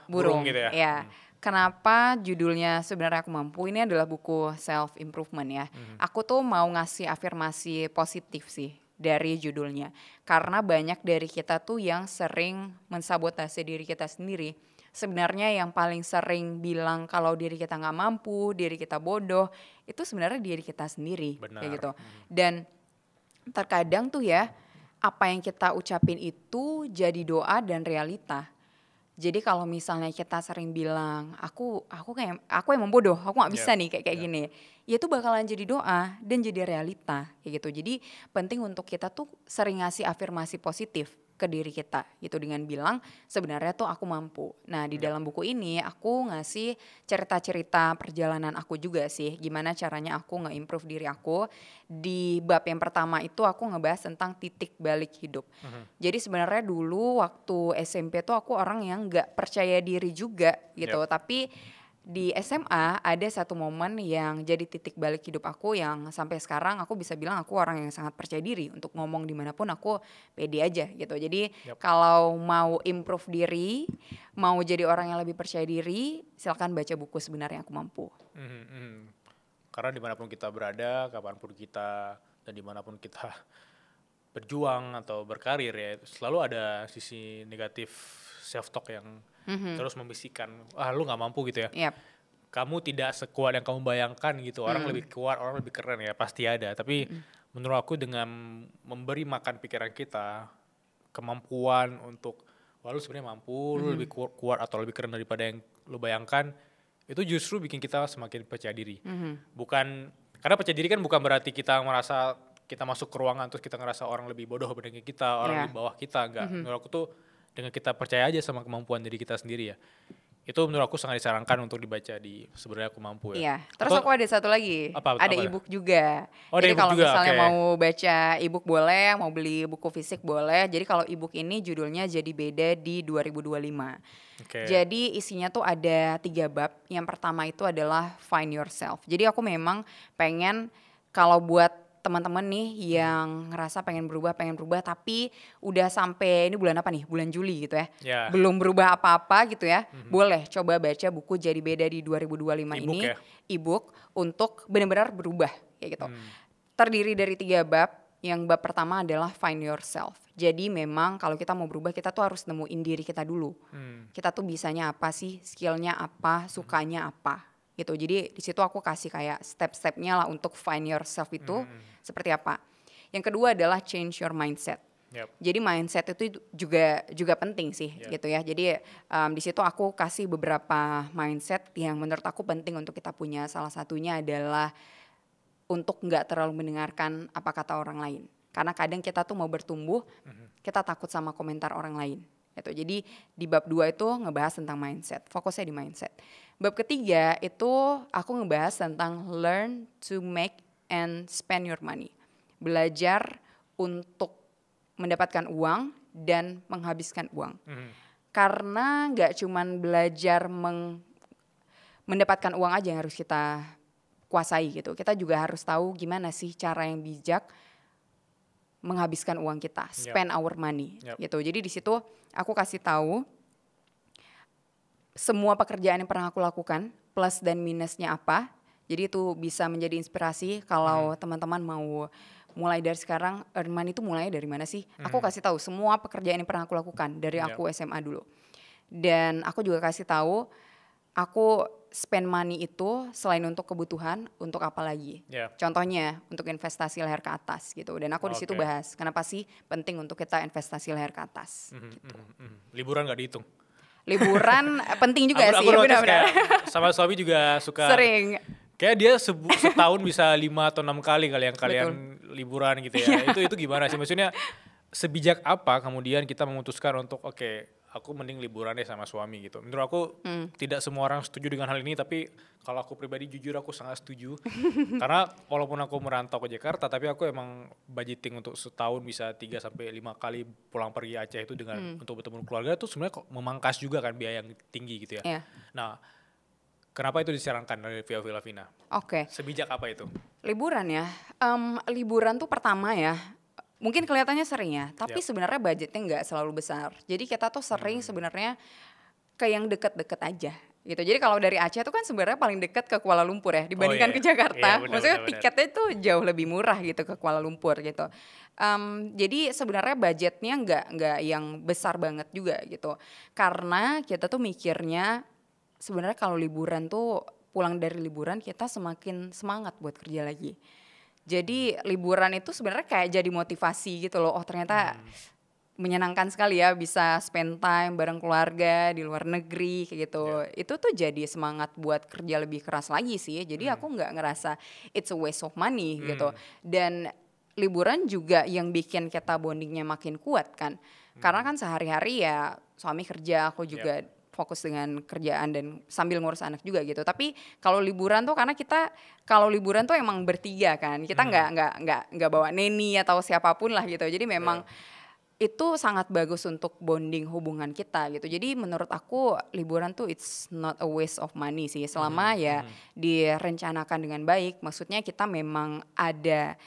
burung gitu ya. Ya. Kenapa judulnya Sebenarnya Aku Mampu? Ini adalah buku self improvement ya. Aku tuh mau ngasih afirmasi positif sih dari judulnya. Karena banyak dari kita tuh yang sering mensabotase diri kita sendiri. Sebenarnya yang paling sering bilang kalau diri kita nggak mampu, diri kita bodoh, itu sebenarnya diri kita sendiri. Benar. Kayak gitu. Dan terkadang tuh ya, apa yang kita ucapin itu jadi doa dan realita. Jadi kalau misalnya kita sering bilang aku emang bodoh, aku nggak bisa nih kayak gini, ya itu bakalan jadi doa dan jadi realita kayak gitu. Jadi penting untuk kita tuh sering ngasih afirmasi positif ke diri kita gitu dengan bilang sebenarnya tuh aku mampu. Nah di dalam buku ini aku ngasih cerita-cerita perjalanan aku juga sih, gimana caranya aku nge-improve diri aku. Di bab yang pertama itu aku ngebahas tentang titik balik hidup. Jadi sebenarnya dulu waktu SMP tuh aku orang yang nggak percaya diri juga gitu, tapi di SMA ada satu momen yang jadi titik balik hidup aku yang sampai sekarang aku bisa bilang aku orang yang sangat percaya diri untuk ngomong dimanapun aku pede aja gitu. Jadi kalau mau improve diri, mau jadi orang yang lebih percaya diri, silakan baca buku Sebenarnya Aku Mampu. Karena dimanapun kita berada, kapanpun kita dan dimanapun kita berjuang atau berkarir ya, selalu ada sisi negatif self talk yang terus membisikkan, lu nggak mampu gitu ya. Kamu tidak sekuat yang kamu bayangkan gitu. Orang lebih kuat, orang lebih keren ya, pasti ada. Tapi menurut aku dengan memberi makan pikiran kita kemampuan untuk lu sebenarnya mampu, lu lebih kuat atau lebih keren daripada yang lu bayangkan, itu justru bikin kita semakin percaya diri. Karena percaya diri kan bukan berarti kita merasa kita masuk ke ruangan terus kita ngerasa orang lebih bodoh dibanding kita, orang di bawah kita, enggak. Menurut aku tuh dengan kita percaya aja sama kemampuan diri kita sendiri ya, itu menurut aku sangat disarankan untuk dibaca di Sebenarnya Aku Mampu ya. Terus aku ada satu lagi, ada e-book juga. Jadi kalau misalnya mau baca e-book boleh, mau beli buku fisik boleh. Jadi kalau e-book ini judulnya Jadi Beda di 2025. Jadi isinya tuh ada 3 bab. Yang pertama itu adalah Find Yourself. Jadi aku memang pengen kalau buat teman-teman nih yang ngerasa pengen berubah tapi udah sampai ini bulan apa nih, bulan Juli gitu ya, belum berubah apa-apa gitu ya, boleh coba baca buku Jadi Beda di 2025 ini, e-book untuk benar-benar berubah kayak gitu. Terdiri dari 3 bab. Yang bab pertama adalah Find Yourself. Jadi memang kalau kita mau berubah kita tuh harus nemuin diri kita dulu. Kita tuh bisanya apa sih, skillnya apa, sukanya apa gitu. Jadi di situ aku kasih kayak step-stepnya lah untuk find yourself itu seperti apa. Yang kedua adalah change your mindset. Jadi mindset itu juga penting sih gitu ya. Jadi di situ aku kasih beberapa mindset yang menurut aku penting untuk kita punya. Salah satunya adalah untuk nggak terlalu mendengarkan apa kata orang lain. Karena kadang kita tuh mau bertumbuh, kita takut sama komentar orang lain. Gitu. Jadi di bab 2 itu ngebahas tentang mindset, fokusnya di mindset. Bab ketiga itu aku ngebahas tentang learn to make and spend your money. Belajar untuk mendapatkan uang dan menghabiskan uang. Karena nggak cuman belajar mendapatkan uang aja yang harus kita kuasai gitu. Kita juga harus tahu gimana sih cara yang bijak menghabiskan uang kita, spend our money gitu. Jadi di situ aku kasih tahu semua pekerjaan yang pernah aku lakukan, plus dan minusnya apa. Jadi itu bisa menjadi inspirasi kalau teman-teman mau mulai dari sekarang, earn money itu mulai dari mana sih? Aku kasih tahu semua pekerjaan yang pernah aku lakukan dari aku SMA dulu. Dan aku juga kasih tahu aku spend money itu selain untuk kebutuhan, untuk apa lagi? Contohnya untuk investasi leher ke atas gitu. Dan aku di situ bahas kenapa sih penting untuk kita investasi leher ke atas. Gitu. Liburan nggak dihitung? Liburan penting juga sih. Aku benar-benar. Sama suami juga suka. Sering. Kayak dia setahun bisa 5 atau 6 kali yang kalian liburan gitu ya. Itu gimana sih? Maksudnya sebijak apa kemudian kita memutuskan untuk aku mending liburan deh sama suami gitu. Menurut aku tidak semua orang setuju dengan hal ini, tapi kalau aku pribadi jujur aku sangat setuju. Karena walaupun aku merantau ke Jakarta, tapi aku emang budgeting untuk setahun bisa 3-5 kali pulang pergi Aceh itu dengan untuk bertemu keluarga itu sebenarnya kok memangkas juga kan biaya yang tinggi gitu ya. Nah, kenapa itu disarankan dari Via Vina? Sebijak apa itu? Liburan ya. Liburan tuh pertama ya. Mungkin kelihatannya sering ya, tapi sebenarnya budgetnya nggak selalu besar. Jadi kita tuh sering sebenarnya ke yang deket-deket aja gitu. Jadi kalau dari Aceh tuh kan sebenarnya paling dekat ke Kuala Lumpur ya dibandingkan ke Jakarta. Maksudnya tiketnya tuh jauh lebih murah gitu ke Kuala Lumpur gitu. Jadi sebenarnya budgetnya nggak yang besar banget juga gitu. Karena kita tuh mikirnya sebenarnya kalau liburan tuh pulang dari liburan kita semakin semangat buat kerja lagi. Jadi liburan itu sebenarnya kayak jadi motivasi gitu loh. Oh ternyata menyenangkan sekali ya bisa spend time bareng keluarga di luar negeri kayak gitu. Itu tuh jadi semangat buat kerja lebih keras lagi sih. Jadi aku nggak ngerasa it's a waste of money gitu. Dan liburan juga yang bikin kita bondingnya makin kuat kan. Karena kan sehari-hari ya suami kerja, aku juga fokus dengan kerjaan dan sambil ngurus anak juga gitu. Tapi kalau liburan tuh karena kita kalau liburan tuh emang bertiga kan. Kita nggak bawa neni atau siapapun lah gitu. Jadi memang itu sangat bagus untuk bonding hubungan kita gitu. Jadi menurut aku liburan tuh it's not a waste of money sih. Selama ya direncanakan dengan baik. Maksudnya kita memang ada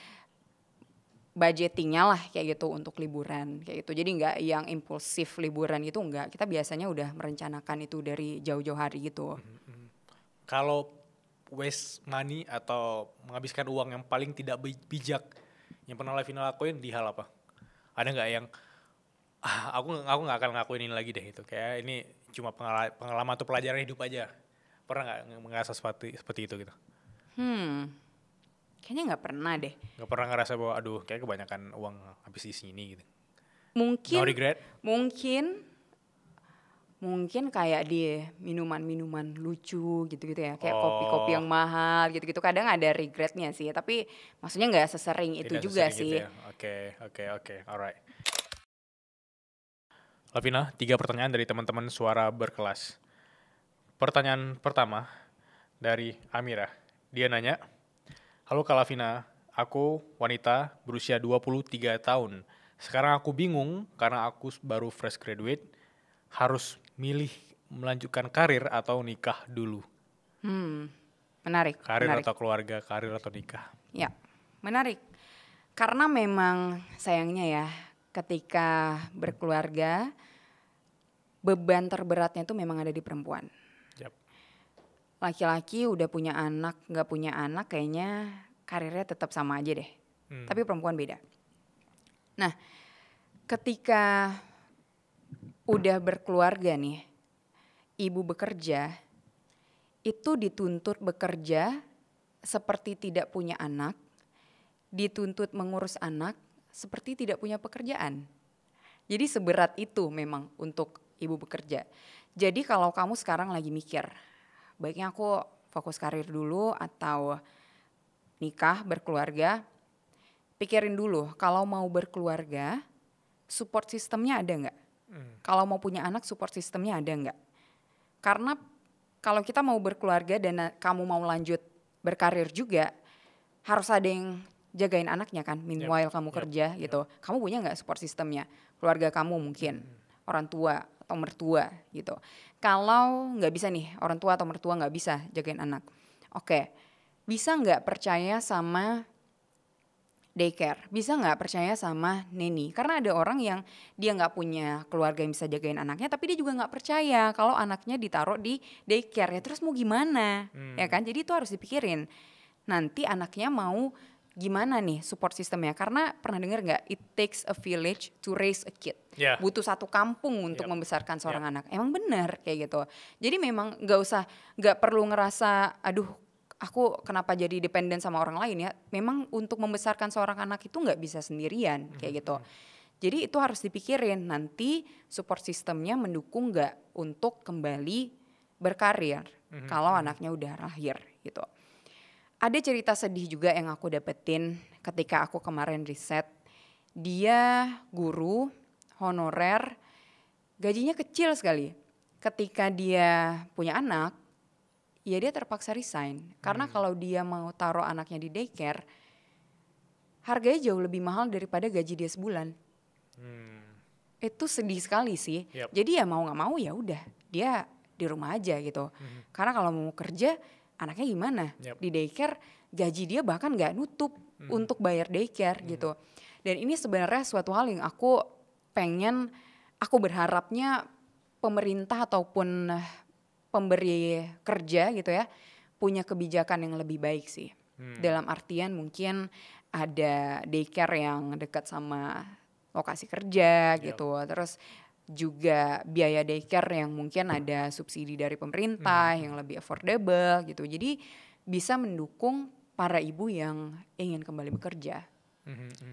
budgetingnya lah kayak gitu untuk liburan kayak gitu. Jadi nggak yang impulsif liburan gitu nggak. Kita biasanya udah merencanakan itu dari jauh-jauh hari gitu. Kalau waste money atau menghabiskan uang yang paling tidak bijak yang pernah Vina lakuin di hal apa? Ada nggak yang aku nggak akan ngakuin ini lagi deh itu. Kayak ini cuma pengalaman atau pelajaran hidup aja. Pernah nggak ngerasa seperti itu gitu? Kayaknya nggak pernah deh. Nggak pernah ngerasa bahwa aduh kayak kebanyakan uang habis di sini gitu. Mungkin. No regret? Mungkin kayak di minuman-minuman lucu gitu-gitu ya. Kayak kopi-kopi yang mahal gitu-gitu. Kadang ada regretnya sih. Tapi maksudnya nggak sesering itu Tidak juga sesering sih. Gitu ya. Oke. Alright. Lavina, 3 pertanyaan dari teman-teman suara berkelas. Pertanyaan pertama dari Amira. Dia nanya, halo Kak Lavina, aku wanita berusia 23 tahun. Sekarang aku bingung karena aku baru fresh graduate, harus milih melanjutkan karir atau nikah dulu. Menarik. Karir atau keluarga, karir atau nikah. Ya, menarik. Karena memang sayangnya ya, ketika berkeluarga, beban terberatnya itu memang ada di perempuan. Laki-laki udah punya anak, nggak punya anak kayaknya karirnya tetap sama aja deh. Tapi perempuan beda. Nah, ketika udah berkeluarga nih, ibu bekerja, itu dituntut bekerja seperti tidak punya anak, dituntut mengurus anak seperti tidak punya pekerjaan. Jadi seberat itu memang untuk ibu bekerja. Jadi kalau kamu sekarang lagi mikir, baiknya aku fokus karir dulu atau nikah, berkeluarga, pikirin dulu kalau mau berkeluarga, support sistemnya ada nggak? Kalau mau punya anak, support sistemnya ada nggak? Karena kalau kita mau berkeluarga dan kamu mau lanjut berkarir juga, harus ada yang jagain anaknya kan, meanwhile kamu kerja gitu. Kamu punya nggak support systemnya? Keluarga kamu mungkin, orang tua atau mertua gitu. Kalau nggak bisa nih, orang tua atau mertua nggak bisa jagain anak. Oke, bisa nggak percaya sama daycare? Bisa nggak percaya sama neni? Karena ada orang yang dia nggak punya keluarga yang bisa jagain anaknya, tapi dia juga nggak percaya kalau anaknya ditaruh di daycare. Ya terus mau gimana? Ya kan? Jadi itu harus dipikirin. Nanti anaknya mau gimana nih support sistemnya? Karena pernah dengar nggak, it takes a village to raise a kid. Yeah. Butuh satu kampung untuk membesarkan seorang anak. Emang benar kayak gitu. Jadi memang nggak perlu ngerasa, aduh aku kenapa jadi dependen sama orang lain ya. Memang untuk membesarkan seorang anak itu nggak bisa sendirian kayak gitu. Jadi itu harus dipikirin, nanti support sistemnya mendukung nggak untuk kembali berkarir kalau anaknya udah lahir gitu. Ada cerita sedih juga yang aku dapetin ketika aku kemarin riset. Dia guru honorer, gajinya kecil sekali. Ketika dia punya anak, ya dia terpaksa resign. Karena kalau dia mau taruh anaknya di daycare, harganya jauh lebih mahal daripada gaji dia sebulan. Itu sedih sekali sih. Jadi ya mau gak mau ya udah, dia di rumah aja gitu. Karena kalau mau kerja, anaknya gimana? Di daycare gaji dia bahkan gak nutup untuk bayar daycare gitu. Dan ini sebenarnya suatu hal yang aku berharapnya pemerintah ataupun pemberi kerja gitu ya punya kebijakan yang lebih baik sih. Dalam artian mungkin ada daycare yang dekat sama lokasi kerja gitu. Terus juga biaya daycare yang mungkin ada subsidi dari pemerintah yang lebih affordable gitu. Jadi bisa mendukung para ibu yang ingin kembali bekerja.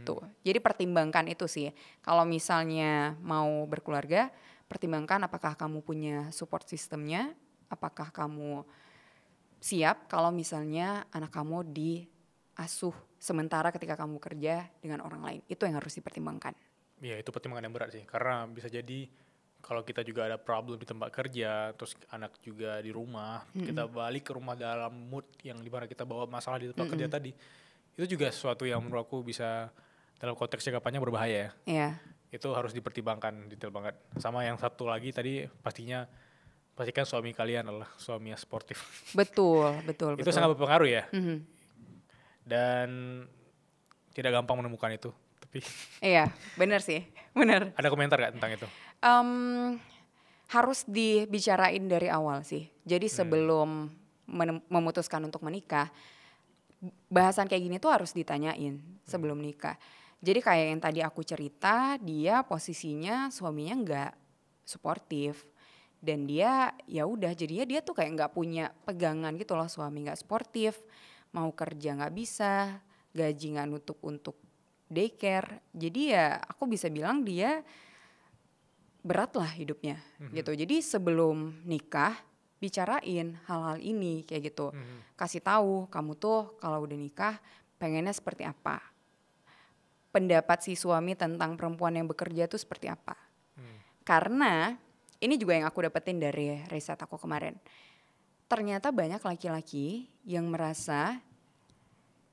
Tuh. Jadi pertimbangkan itu sih. Kalau misalnya mau berkeluarga, pertimbangkan apakah kamu punya support sistemnya, apakah kamu siap kalau misalnya anak kamu diasuh sementara ketika kamu kerja dengan orang lain. Itu yang harus dipertimbangkan. Ya itu pertimbangan yang berat sih, karena bisa jadi kalau kita juga ada problem di tempat kerja, terus anak juga di rumah, kita balik ke rumah dalam mood yang dimana kita bawa masalah di tempat kerja tadi, itu juga sesuatu yang menurut aku bisa dalam konteks jangka panjang berbahaya. Itu harus dipertimbangkan detail banget. Sama yang satu lagi tadi pastikan suami kalian adalah suami yang sportif. Betul. Itu sangat berpengaruh ya. Dan tidak gampang menemukan itu. Iya, benar sih, benar. Ada komentar gak tentang itu? Harus dibicarain dari awal sih. Jadi sebelum memutuskan untuk menikah, bahasan kayak gini tuh harus ditanyain sebelum nikah. Jadi kayak yang tadi aku cerita, dia posisinya suaminya nggak suportif dan dia ya udah jadinya dia tuh kayak nggak punya pegangan gitu loh, suami nggak suportif, mau kerja nggak bisa, gaji nggak nutup untuk daycare. Jadi ya aku bisa bilang dia berat lah hidupnya gitu. Jadi sebelum nikah bicarain hal-hal ini kayak gitu. Kasih tahu kamu tuh kalau udah nikah pengennya seperti apa. Pendapat si suami tentang perempuan yang bekerja tuh seperti apa. Karena ini juga yang aku dapetin dari riset aku kemarin. Ternyata banyak laki-laki yang merasa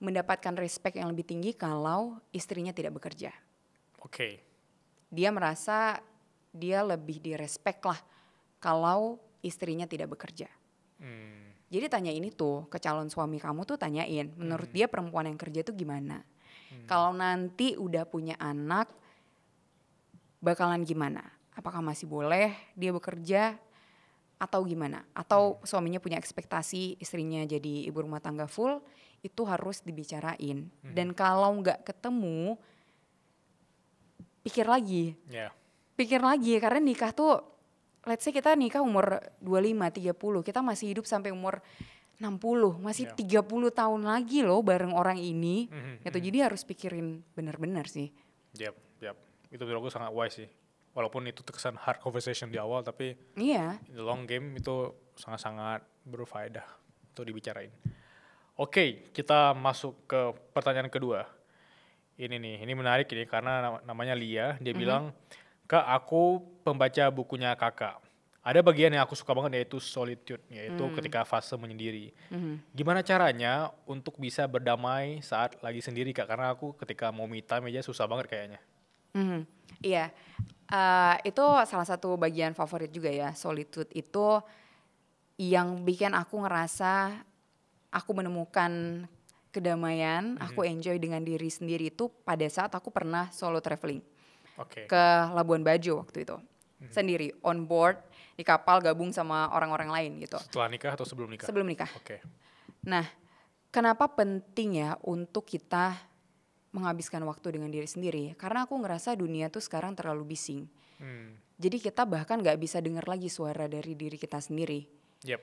mendapatkan respect yang lebih tinggi kalau istrinya tidak bekerja. Dia merasa dia lebih direspek lah kalau istrinya tidak bekerja. Jadi tanya ini tuh ke calon suami kamu tuh, tanyain menurut dia perempuan yang kerja tuh gimana. Kalau nanti udah punya anak bakalan gimana? Apakah masih boleh dia bekerja atau gimana? Atau suaminya punya ekspektasi istrinya jadi ibu rumah tangga full? Itu harus dibicarain. Dan kalau nggak ketemu, pikir lagi. Pikir lagi, karena nikah tuh, let's say kita nikah umur 25, 30, kita masih hidup sampai umur 60, masih 30 tahun lagi loh bareng orang ini. Gitu. Jadi harus pikirin benar-benar sih. Itu menurut aku sangat wise sih. Walaupun itu terkesan hard conversation di awal, tapi in the long game itu sangat-sangat berfaedah untuk dibicarain. Oke, kita masuk ke pertanyaan kedua. Ini menarik ini karena namanya Lia. Dia bilang, Kak, aku pembaca bukunya kakak. ada bagian yang aku suka banget yaitu solitude, yaitu ketika fase menyendiri. Gimana caranya untuk bisa berdamai saat lagi sendiri Kak? Karena aku ketika mau me time aja susah banget kayaknya. Iya, itu salah satu bagian favorit juga ya, solitude itu yang bikin aku ngerasa aku menemukan kedamaian, aku enjoy dengan diri sendiri itu pada saat aku pernah solo traveling Oke. ke Labuan Bajo waktu itu. Sendiri, on board, di kapal gabung sama orang-orang lain gitu. Setelah nikah atau sebelum nikah? Sebelum nikah. Oke. Nah, kenapa penting ya untuk kita menghabiskan waktu dengan diri sendiri? Karena aku ngerasa dunia tuh sekarang terlalu bising. Jadi kita bahkan gak bisa dengar lagi suara dari diri kita sendiri. Yep.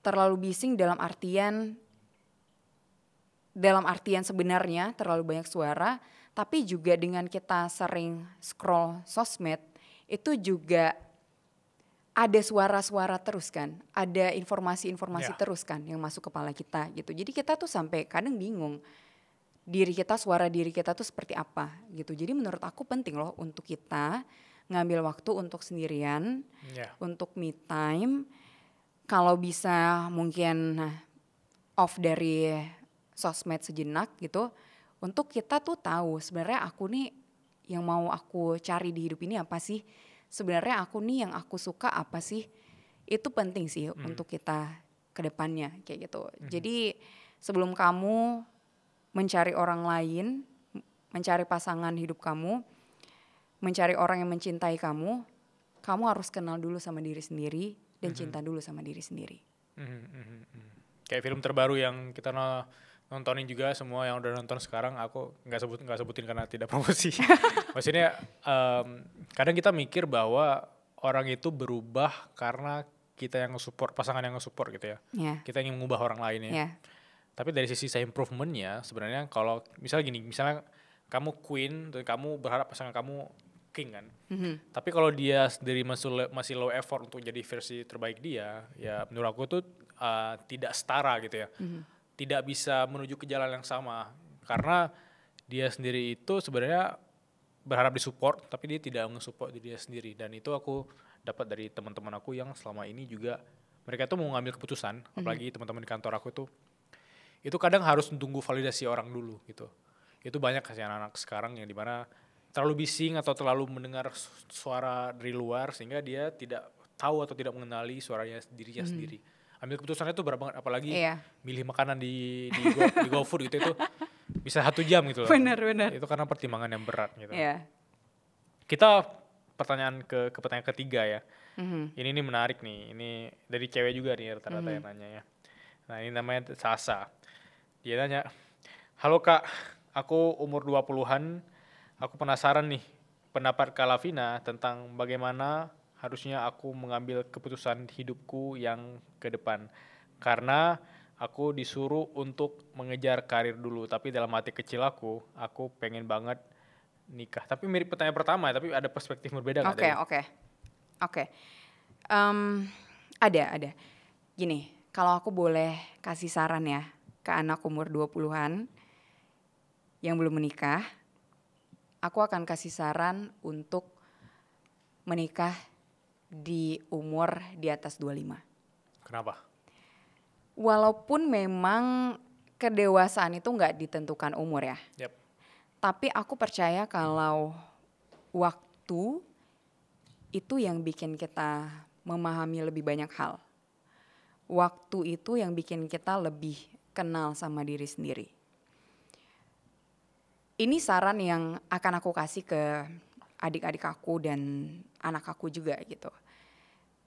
Terlalu bising dalam artian sebenarnya terlalu banyak suara, tapi juga dengan kita sering scroll sosmed, itu juga ada suara-suara terus kan, ada informasi-informasi terus kan yang masuk kepala kita gitu. Jadi kita tuh sampai kadang bingung suara diri kita tuh seperti apa gitu. Jadi menurut aku penting loh untuk kita ngambil waktu untuk sendirian, untuk me time. Kalau bisa mungkin off dari sosmed sejenak gitu, untuk kita tuh tahu sebenarnya aku nih yang mau aku cari di hidup ini apa sih? Sebenarnya aku nih yang aku suka apa sih? Itu penting sih untuk kita ke depannya kayak gitu. Jadi sebelum kamu mencari orang lain, mencari pasangan hidup kamu, mencari orang yang mencintai kamu harus kenal dulu sama diri sendiri dan cinta dulu sama diri sendiri. Kayak film terbaru yang kita nontonin juga, semua yang udah nonton sekarang, aku nggak sebutin karena tidak promosi. Maksudnya kadang kita mikir bahwa orang itu berubah karena kita yang nge-support, pasangan yang nge-support gitu ya. Kita ingin mengubah orang lainnya. Tapi dari sisi self improvementnya sebenarnya kalau misalnya kamu queen dan kamu berharap pasangan kamu king kan. Tapi kalau dia sendiri masih low effort untuk jadi versi terbaik dia, ya menurut aku tuh tidak setara gitu ya. Tidak bisa menuju ke jalan yang sama karena dia sendiri itu sebenarnya berharap disupport tapi dia tidak nge-support diri dia sendiri. Dan itu aku dapat dari teman-teman aku yang selama ini juga mereka tuh mau ngambil keputusan, apalagi teman-teman di kantor aku tuh itu kadang harus tunggu validasi orang dulu gitu. Itu banyak kasih anak-anak sekarang yang dimana terlalu bising atau terlalu mendengar suara dari luar sehingga dia tidak tahu atau tidak mengenali suaranya dirinya sendiri. Ambil keputusannya itu berat banget, apalagi milih makanan di GoFood gitu, itu bisa 1 jam gitu loh. Benar. Itu karena pertimbangan yang berat gitu. Kita ke pertanyaan ketiga ya. Ini menarik nih, ini dari cewek juga nih rata-rata yang nanya ya. Nah ini namanya Sasa. Dia nanya, halo Kak, aku umur 20-an, aku penasaran nih pendapat Kak Lavina tentang bagaimana harusnya aku mengambil keputusan hidupku yang ke depan. Karena aku disuruh untuk mengejar karir dulu, tapi dalam hati kecil aku pengen banget nikah. Tapi mirip pertanyaan pertama, tapi ada perspektif berbeda nggak? Oke. Ada. Gini, kalau aku boleh kasih saran ya ke anak umur 20-an yang belum menikah, aku akan kasih saran untuk menikah di umur di atas 25. Kenapa? Walaupun memang kedewasaan itu nggak ditentukan umur ya. Tapi aku percaya kalau waktu itu yang bikin kita memahami lebih banyak hal. Waktu itu yang bikin kita lebih kenal sama diri sendiri. Ini saran yang akan aku kasih ke adik-adik aku dan anak aku juga gitu.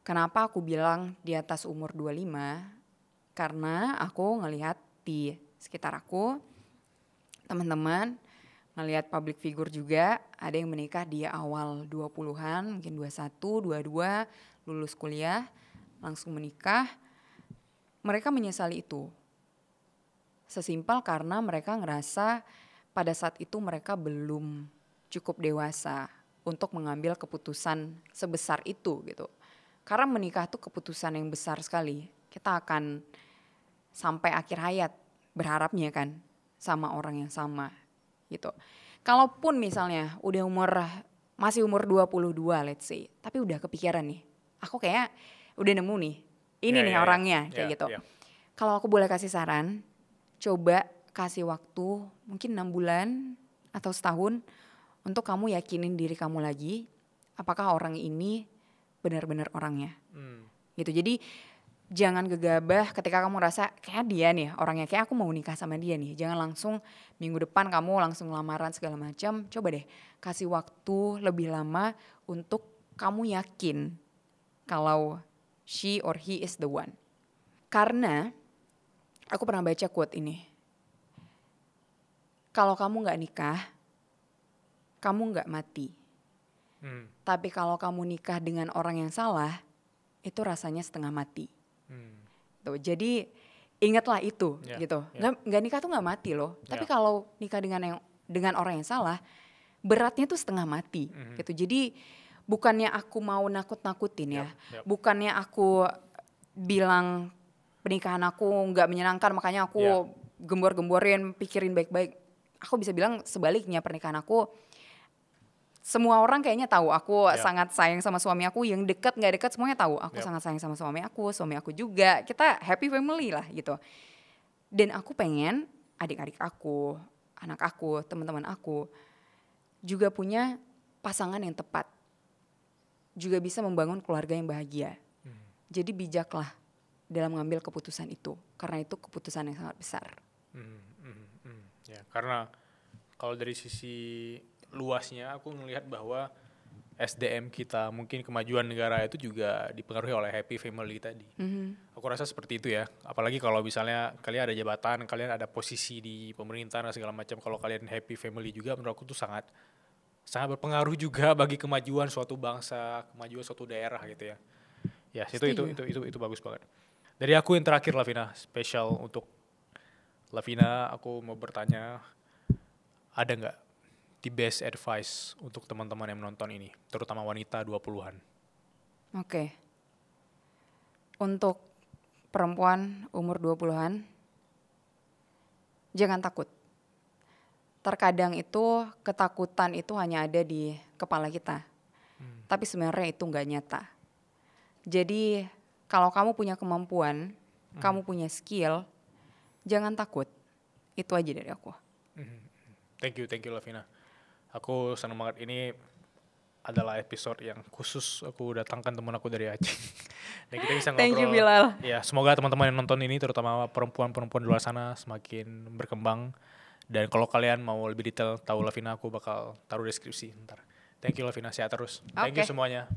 Kenapa aku bilang di atas umur 25? Karena aku ngelihat di sekitar aku, teman-teman, ngelihat public figure juga, ada yang menikah di awal 20-an, mungkin 21, 22, lulus kuliah, langsung menikah. Mereka menyesali itu. Sesimpel karena mereka ngerasa pada saat itu mereka belum cukup dewasa untuk mengambil keputusan sebesar itu gitu. Karena menikah tuh keputusan yang besar sekali. Kita akan sampai akhir hayat berharapnya kan sama orang yang sama gitu. Kalaupun misalnya udah masih umur 22 let's say, tapi udah kepikiran nih aku kayak udah nemu nih, ini Ya, nih ya, ya. orangnya kayak Ya, gitu. ya. Kalau aku boleh kasih saran, coba kasih waktu mungkin 6 bulan atau setahun untuk kamu yakinin diri kamu lagi, apakah orang ini benar-benar orangnya. Gitu. Jadi jangan gegabah ketika kamu rasa kayak dia nih orangnya, kayak aku mau nikah sama dia nih. Jangan langsung minggu depan kamu langsung lamaran segala macam. Coba deh kasih waktu lebih lama untuk kamu yakin kalau she or he is the one. Karena aku pernah baca quote ini. Kalau kamu gak nikah, kamu gak mati. Tapi kalau kamu nikah dengan orang yang salah, itu rasanya setengah mati. Tuh, jadi ingatlah itu gitu. Nggak nikah tuh nggak mati loh. Tapi kalau nikah dengan orang yang salah, beratnya tuh setengah mati gitu. Jadi bukannya aku mau nakut-nakutin ya. Bukannya aku bilang pernikahan aku nggak menyenangkan makanya aku gembor-gemborin, pikirin baik-baik. Aku bisa bilang sebaliknya, pernikahan aku semua orang kayaknya tahu aku sangat sayang sama suami aku, yang dekat nggak dekat semuanya tahu aku sangat sayang sama suami aku juga, kita happy family lah gitu. Dan aku pengen adik-adik aku, anak aku, teman-teman aku juga punya pasangan yang tepat, juga bisa membangun keluarga yang bahagia. Jadi bijaklah dalam mengambil keputusan itu, karena itu keputusan yang sangat besar. Ya, karena kalau dari sisi luasnya aku ngelihat bahwa SDM kita, mungkin kemajuan negara itu juga dipengaruhi oleh happy family tadi. Aku rasa seperti itu ya. Apalagi kalau misalnya kalian ada jabatan, kalian ada posisi di pemerintahan dan segala macam. Kalau kalian happy family juga, menurut aku tuh sangat berpengaruh juga bagi kemajuan suatu bangsa, kemajuan suatu daerah gitu ya. Ya, itu bagus banget. Dari aku yang terakhir, Lavina, spesial untuk Lavina, aku mau bertanya, ada nggak the best advice untuk teman-teman yang menonton ini, terutama wanita 20-an? Oke. Untuk perempuan umur 20-an, jangan takut. Terkadang itu ketakutan itu hanya ada di kepala kita. Tapi sebenarnya itu nggak nyata. Jadi kalau kamu punya kemampuan, kamu punya skill, jangan takut. Itu aja dari aku. Thank you Lavina. Aku senang banget, ini adalah episode yang khusus aku datangkan teman aku dari Aceh. Dan kita bisa ngobrol. Thank you Bilal. Ya, semoga teman-teman yang nonton ini, terutama perempuan-perempuan di luar sana, semakin berkembang. Dan kalau kalian mau lebih detail tahu Lavina, aku bakal taruh deskripsi ntar. Thank you Lavina, sehat terus. Thank you semuanya.